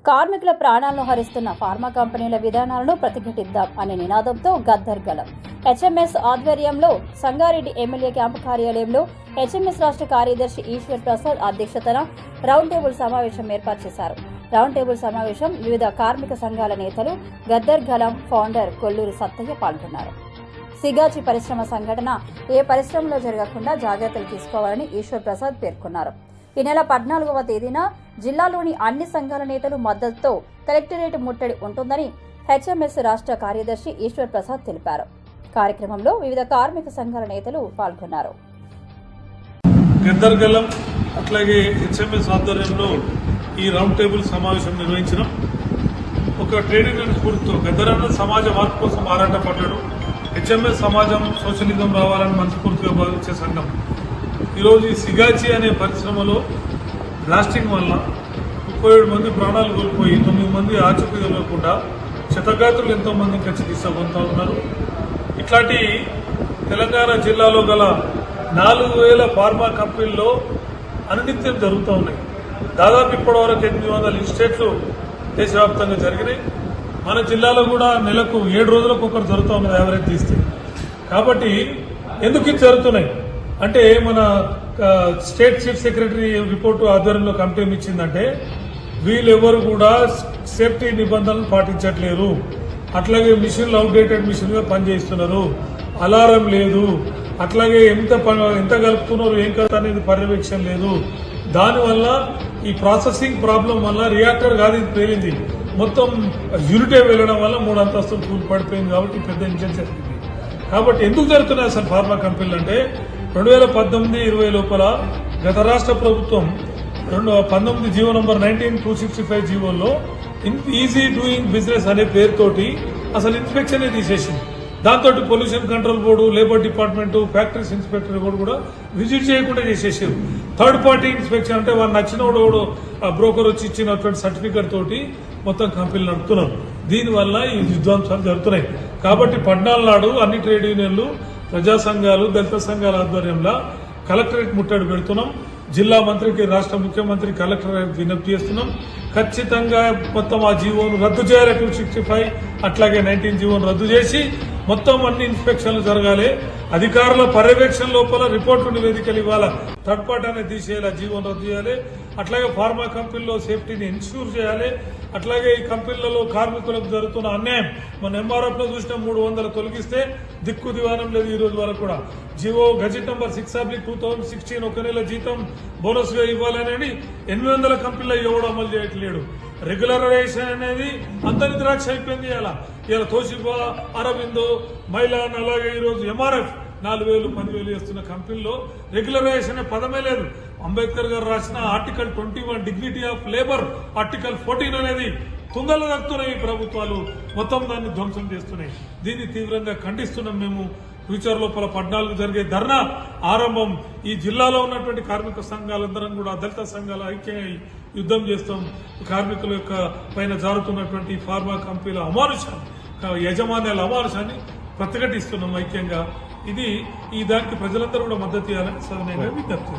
కార్మికుల ప్రాణాలను హరిస్తున్న ఫార్మా కంపెనీల విధానాలను ప్రతిఘటిద్దాం అనే నినాదంతో గద్దర్ గలం హెచ్ఎంఎస్ ఆధ్వర్యంలో సంగారెడ్డి ఎమ్మెల్యే క్యాంపు కార్యాలయంలో హెచ్ఎంఎస్ రాష్ట్ర కార్యదర్శి ఈశ్వర్ ప్రసాద్ అధ్యక్షతన రౌండ్ టేబుల్ సమావేశం ఏర్పాటు చేశారు. రౌండ్ టేబుల్ సమావేశం వివిధ కార్మిక సంఘాల నేతలు గద్దర్ గలం ఫౌండర్ కొల్లూరి సత్తయ్య పాల్గొన్నారు. సిగాచి పరిశ్రమ సంఘటన ఏ పరిశ్రమలో జరగకుండా జాగ్రత్తలు తీసుకోవాలని ఈశ్వర్ ప్రసాద్ పేర్కొన్నారు. ఈ నెల 14వ తేదీన జిల్లాలోని అన్ని సంఘాల నేతలు మద్దతుతో కలెక్టరేట్ ముట్టడి ఉంటుందని హెచ్ఎంఎస్ రాష్ట్ర కార్యదర్శి ఈశ్వర్ ప్రసాద్ తెలిపారు. కార్యక్రమంలో వివిధ కార్మిక సంఘాల నేతలు పాల్గొన్నారు. గద్దర్ గలం అట్లాగే హెచ్ఎంఎస్ ఆధ్వర్యంలో ఈ రౌండ్ టేబుల్ సమావేశం నిర్వహించడం ఒక ట్రేడ్ యూనియన్ స్ఫూర్తితో గద్దర్ అన్న సమాజ మార్పు కోసం ఆరాటపడ్డాడు. హెచ్ఎంఎస్ సమాజం సోషలిజం రావాలని మనస్ఫూర్తిగా భావించే సంఘం ఈరోజు ఈ సిగాచి అనే పరిశ్రమలో బ్లాస్టింగ్ వల్ల 37 మంది ప్రాణాలు కోల్పోయి 9 మంది ఆచూకీ తెలియకుండా క్షతగాత్రులు ఎంతో మంది ఖర్చు తీసుకుంటూ ఉన్నారు. ఇట్లాంటి తెలంగాణ జిల్లాలో గల 4000 ఫార్మా కంపెనీల్లో అనిత్యం జరుగుతూ ఉన్నాయి. దాదాపు ఇప్పటివరకు 800 ఇన్స్టేట్లు దేశవ్యాప్తంగా జరిగినాయి. మన జిల్లాలో కూడా నెలకు 7 రోజులకు ఒకరు జరుగుతూ ఉన్నది యావరేజ్ తీస్తే. కాబట్టి ఎందుకు ఇది జరుగుతున్నాయి అంటే మన స్టేట్ చీఫ్ సెక్రటరీ రిపోర్టు ఆధ్వర్యంలో కమిటీ ఇచ్చిందంటే వీళ్ళెవరు కూడా సేఫ్టీ నిబంధనలు పాటించట్లేరు. అట్లాగే మిషన్లు అవుట్డేటెడ్ మిషన్గా పనిచేస్తున్నారు. అలారం లేదు. అట్లాగే ఎంత కలుపుతున్నారు ఏం కదా అనేది పర్యవేక్షణ లేదు. దానివల్ల ఈ ప్రాసెసింగ్ ప్రాబ్లం వల్ల రియాక్టర్ కాదు ఇది పేలింది, మొత్తం యూనిటే వెళ్ళడం వల్ల 3 అంతస్తులు కూలి పడిపోయింది. కాబట్టి పెద్ద ఇంజన్ జరిగింది. కాబట్టి ఎందుకు జరుగుతున్నాయి అసలు ఫార్మా కంపెనీలు అంటే 2019-20 లోపల గత రాష్ట్ర ప్రభుత్వం 19 జీవో నంబర్ 19/265 జీవోలో ఈజీ డూయింగ్ బిజినెస్ అనే పేరుతోటి అసలు ఇన్స్పెక్షన్ తీసేసింది. దాంతో pollution control board, labour department, factories inspector కూడా విజిట్ చేయకుండా చేసేసారు. థర్డ్ పార్టీ ఇన్స్పెక్షన్ అంటే వాళ్ళు నచ్చినోడు బ్రోకర్ వచ్చి ఇచ్చినటువంటి సర్టిఫికేట్ తోటి మొత్తం కంపెనీలు నడుపుతున్నారు. దీనివల్ల ఈ విధ్వంసాలు జరుగుతున్నాయి. కాబట్టి 14 నాడు అన్ని ట్రేడ్ యూనియన్లు, ప్రజా సంఘాలు, దళిత సంఘాల ఆధ్వర్యంలో కలెక్టరేట్ ముట్టడి పెడుతున్నాం. జిల్లా మంత్రికి, రాష్ట్ర ముఖ్యమంత్రి, కలెక్టర్ విజ్ఞప్తి చేస్తున్నాం. ఖచ్చితంగా మొత్తం ఆ జీవోను రద్దు చేయాలి. 265 అట్లాగే 19 జీవోను రద్దు చేసి మొత్తం అన్ని ఇన్స్పెక్షన్లు జరగాలి. అధికారుల పర్యవేక్షణ లోపల రిపోర్టు నివేదికలు ఇవ్వాలి. థర్డ్ పార్టీ అనేది తీసేయాలి, జీవోను రద్దు చేయాలి. అట్లాగే ఫార్మా కంపెనీలో సేఫ్టీని ఇన్ష్యూర్ చేయాలి. అట్లాగే ఈ కంపెనీలలో కార్మికులకు జరుగుతున్న అన్యాయం మన ఎంఆర్ఎఫ్ లో చూసిన 300 తొలగిస్తే దిక్కు దివానం లేదు. ఈ రోజు వరకు కూడా జీవో గజెట్ నంబర్ 6/2016 ఒక నెల జీతం బోనస్ గా ఇవ్వాలనేది 800 కంపెనీలో ఎవడు అమలు చేయట్లేడు. రెగ్యులరైజేషన్ అనేది అంతని ద్రాక్ష అయిపోయింది. ఇలా తోషిబా, అరవిందో, మైలాన్, అలాగే ఈరోజు ఎంఆర్ఎఫ్ 4,000, 10,000 చేస్తున్న కంపెనీలో రెగ్యులరైజేషన్ అనే పదమే లేదు. అంబేద్కర్ గారు రాసిన article 21 dignity of labour, article 14 అనేది తుంగలు దక్కుతున్నాయి. ప్రభుత్వాలు మొత్తం దాన్ని ధ్వంసం చేస్తున్నాయి. దీన్ని తీవ్రంగా ఖండిస్తున్నాం. మేము ఫ్యూచర్ లోపల 14 జరిగే ధర్నా ఆరంభం. ఈ జిల్లాలో ఉన్నటువంటి కార్మిక సంఘాలందరం కూడా దళిత సంఘాల ఐక్యంగా యుద్ధం చేస్తాం. కార్మికుల యొక్క పైన జరుగుతున్నటువంటి ఫార్మా కంపెనీల అమానుషాన్ని, యజమాన్యాల అమానుషాన్ని ప్రతిఘటిస్తున్నాం ఐక్యంగా. ఈ దానికి ప్రజలందరూ కూడా మద్దతు ఇవ్వాలని సవినయంగా విజ్ఞప్తి.